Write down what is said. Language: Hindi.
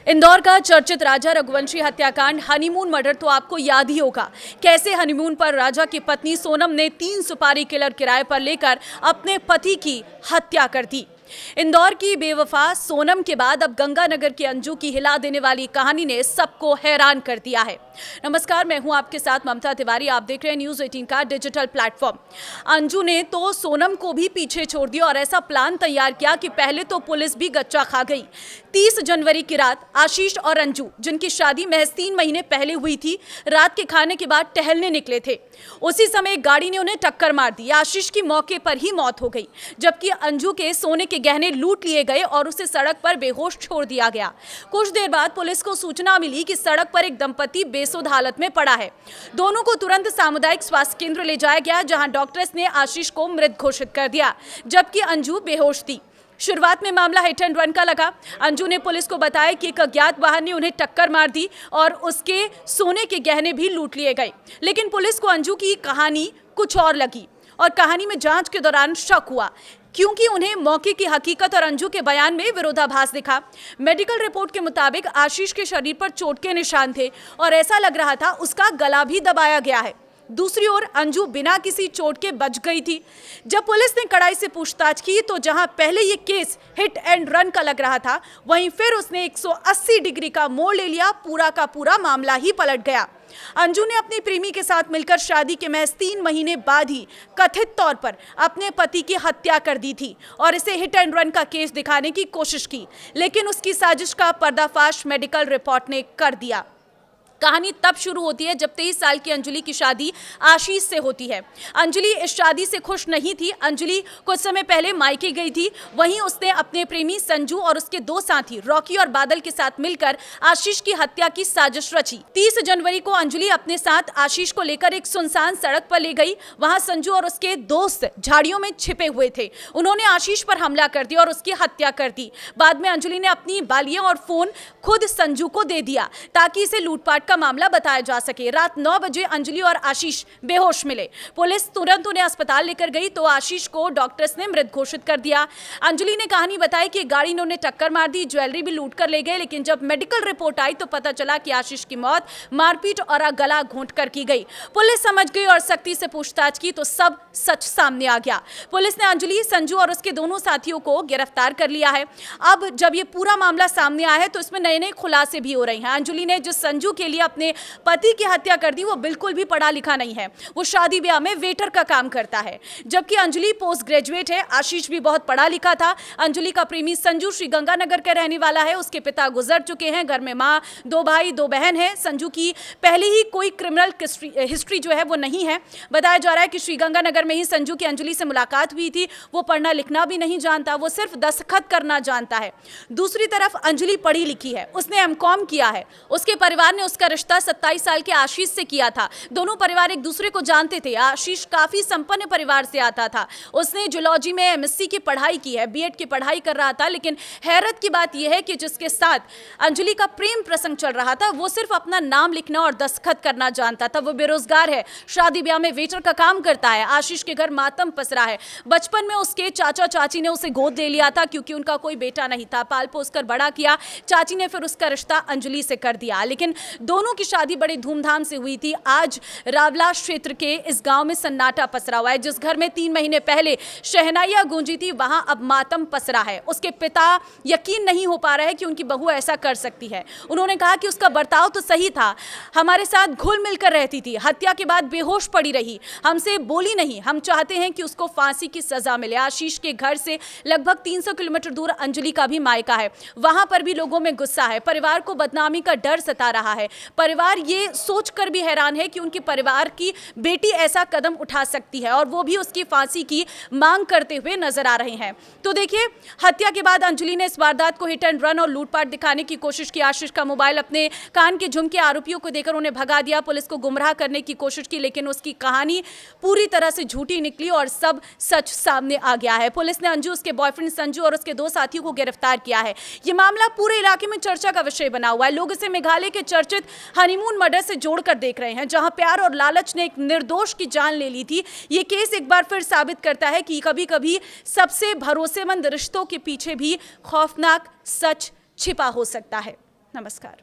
इंदौर का चर्चित राजा रघुवंशी हत्याकांड हनीमून मर्डर तो आपको याद ही होगा। कैसे हनीमून पर राजा की पत्नी सोनम ने 3 सुपारी किलर किराए पर लेकर अपने पति की हत्या कर दी। इंदौर की बेवफा सोनम के बाद अब गंगानगर की अंजू की हिला देने वाली कहानी ने सबको हैरान कर दिया है। नमस्कार, मैं हूं आपके साथ ममता तिवारी। आप देख रहे हैं न्यूज़ 18 का डिजिटल प्लेटफॉर्म। अंजू ने तो सोनम को भी पीछे छोड़ दिया और ऐसा प्लान तैयार किया कि पहले तो पुलिस भी गच्चा खा गई। 30 जनवरी की रात आशीष और अंजू, जिनकी शादी महज 3 महीने पहले हुई थी, रात के खाने के बाद टहलने निकले थे। उसी समय एक गाड़ी ने उन्हें टक्कर मार दी। आशीष की मौके पर ही मौत हो गई, जबकि अंजू के सोने के गहने लूट लिए गए और उसे सड़क पर बेहोश छोड़ दिया गया। कुछ देर बाद पुलिस को सूचना मिली कि सड़क पर एक दंपति बेसुध हालत में पड़ा है। दोनों को तुरंत सामुदायिक स्वास्थ्य केंद्र ले जाया गया, जहां डॉक्टर्स ने आशीष को मृत घोषित कर दिया, जबकि अंजू बेहोश थी। शुरुआत में मामला हिट एंड रन का लगा। अंजू ने पुलिस को बताया कि एक अज्ञात वाहन ने उन्हें टक्कर मार दी और उसके सोने के गहने भी लूट लिए गए। लेकिन पुलिस को अंजू की कहानी कुछ और लगी और कहानी में जांच के दौरान शक हुआ, क्योंकि उन्हें मौके की हकीकत और अंजू के बयान में विरोधाभास दिखा। मेडिकल रिपोर्ट के मुताबिक आशीष के शरीर पर चोट के निशान थे और ऐसा लग रहा था उसका गला भी दबाया गया है। दूसरी ओर अंजू बिना किसी चोट के बच गई थी। जब पुलिस ने कड़ाई से पूछताछ की तो जहां पहले ये केस हिट एंड रन का लग रहा था, वहीं फिर उसने 180 डिग्री का मोड़ ले लिया। पूरा का पूरा मामला ही पलट गया। अंजू ने अपनी प्रेमी के साथ मिलकर शादी के महज 3 महीने बाद ही कथित तौर पर अपने पति की हत्या कर दी थी और इसे हिट एंड रन का केस दिखाने की कोशिश की, लेकिन उसकी साजिश का पर्दाफाश मेडिकल रिपोर्ट ने कर दिया। कहानी तब शुरू होती है जब 23 साल की अंजलि की शादी आशीष से होती है। अंजलि इस शादी से खुश नहीं थी। अंजलि कुछ समय पहले मायके गई थी। वहीं उसने अपने प्रेमी संजू और उसके 2 साथी रॉकी और बादल के साथ मिलकर आशीष की हत्या की साजिश रची। 30 जनवरी को अंजलि अपने साथ आशीष को लेकर एक सुनसान सड़क पर ले गई। वहां संजू और उसके दोस्त झाड़ियों में छिपे हुए थे। उन्होंने आशीष पर हमला कर दिया और उसकी हत्या कर दी। बाद में अंजलि ने अपनी बालियां और फोन खुद संजू को दे दिया ताकि इसे लूटपाट का मामला बताया जा सके। रात 9 बजे अंजलि और आशीष बेहोश मिले। पुलिस तुरंत उन्हें अस्पताल लेकर गई तो आशीष को डॉक्टर्स ने मृत घोषित कर दिया। अंजलि ने कहानी बताई कि गाड़ी ने उन्हें टक्कर मार दी, ज्वेलरी भी लूट कर ले गए, लेकिन जब मेडिकल रिपोर्ट आई तो पता चला कि आशीष की मौत मारपीट और गला घोंट कर की गई। पुलिस समझ गई और सख्ती से पूछताछ की तो सब सच सामने आ गया। पुलिस ने अंजलि, संजू और उसके दोनों साथियों को गिरफ्तार कर लिया है। अब जब ये पूरा मामला सामने आया है तो इसमें नए नए खुलासे भी हो रहे हैं। अंजलि ने जिस संजू के लिए अपने पति की हत्या कर दी, वो बिल्कुल भी पढ़ा लिखा नहीं है। वो शादी ब्याह में वेटर का काम करता है, जबकि अंजलि पोस्ट ग्रेजुएट है। आशीष भी बहुत पढ़ा लिखा था। अंजलि का प्रेमी संजू श्री गंगानगर का रहने वाला है। उसके पिता गुजर चुके हैं। घर में माँ, 2 भाई 2 बहन है। संजू की पहले ही कोई क्रिमिनल हिस्ट्री जो है वो नहीं है। बताया जा रहा है कि श्री गंगानगर में ही संजू की अंजलि से मुलाकात हुई थी। वो पढ़ना लिखना भी नहीं जानता, वो सिर्फ दस्तखत करना जानता है। दूसरी तरफ अंजलि पढ़ी लिखी है, उसने एमकॉम किया है। उसके परिवार ने उसका रिश्ता 27 साल के आशीष से किया था। दोनों परिवार एक दूसरे को जानते थे। आशीष काफी संपन्न परिवार से आता था। उसने जूलॉजी में एमएससी की पढ़ाई की है, बीएड की पढ़ाई कर रहा था। लेकिन हैरत की बात यह है कि जिसके साथ अंजलि का प्रेम प्रसंग चल रहा था, वो सिर्फ अपना नाम लिखना और दस्तखत करना जानता था। वो बेरोजगार है, शादी ब्याह में वेटर का काम करता है। आशीष के घर मातम पसरा है। बचपन में उसके चाचा चाची ने उसे गोद ले लिया था, क्योंकि उनका कोई बेटा नहीं था। पाल पोस कर बड़ा किया। चाची ने फिर उसका रिश्ता अंजलि से कर दिया। लेकिन दोनों की शादी बड़े धूमधाम से हुई थी। आज रावला क्षेत्र के इस गांव में सन्नाटा पसरा हुआ है। जिस घर में 3 महीने पहले शहनाइयां गूंजी थी, वहां अब मातम पसरा है। उसके पिता यकीन नहीं हो पा रहा है कि उनकी बहू ऐसा कर सकती है। उन्होंने कहा कि उसका बर्ताव तो सही था, हमारे साथ घुल मिलकर रहती थी, हत्या के बाद बेहोश पड़ी रही, हमसे बोली नहीं। हम चाहते हैं कि उसको फांसी की सजा मिले। आशीष के घर से लगभग 300 किलोमीटर दूर अंजलि का भी मायका है। वहां पर भी लोगों में गुस्सा है। परिवार को बदनामी का डर सता रहा है। परिवार ये सोचकर भी हैरान है कि उनके परिवार की बेटी ऐसा कदम उठा सकती है, और वो भी उसकी फांसी की मांग करते हुए नजर आ रहे हैं। तो देखिए, हत्या के बाद अंजलि ने इस वारदात को हिट एंड रन और लूटपाट दिखाने की कोशिश की। आशीष का मोबाइल अपने कान के झुमके आरोपियों को देकर उन्हें भगा दिया। पुलिस को गुमराह करने की कोशिश की, लेकिन उसकी कहानी पूरी तरह से झूठी निकली और सब सच सामने आ गया है। पुलिस ने अंजू, उसके बॉयफ्रेंड संजू और उसके 2 साथियों को गिरफ्तार किया है। ये मामला पूरे इलाके में चर्चा का विषय बना हुआ है। लोग इसे मेघालय के चर्चित हनीमून मर्डर से जोड़कर देख रहे हैं, जहां प्यार और लालच ने एक निर्दोष की जान ले ली थी। ये केस एक बार फिर साबित करता है कि कभी-कभी सबसे भरोसेमंद रिश्तों के पीछे भी खौफनाक सच छिपा हो सकता है। नमस्कार।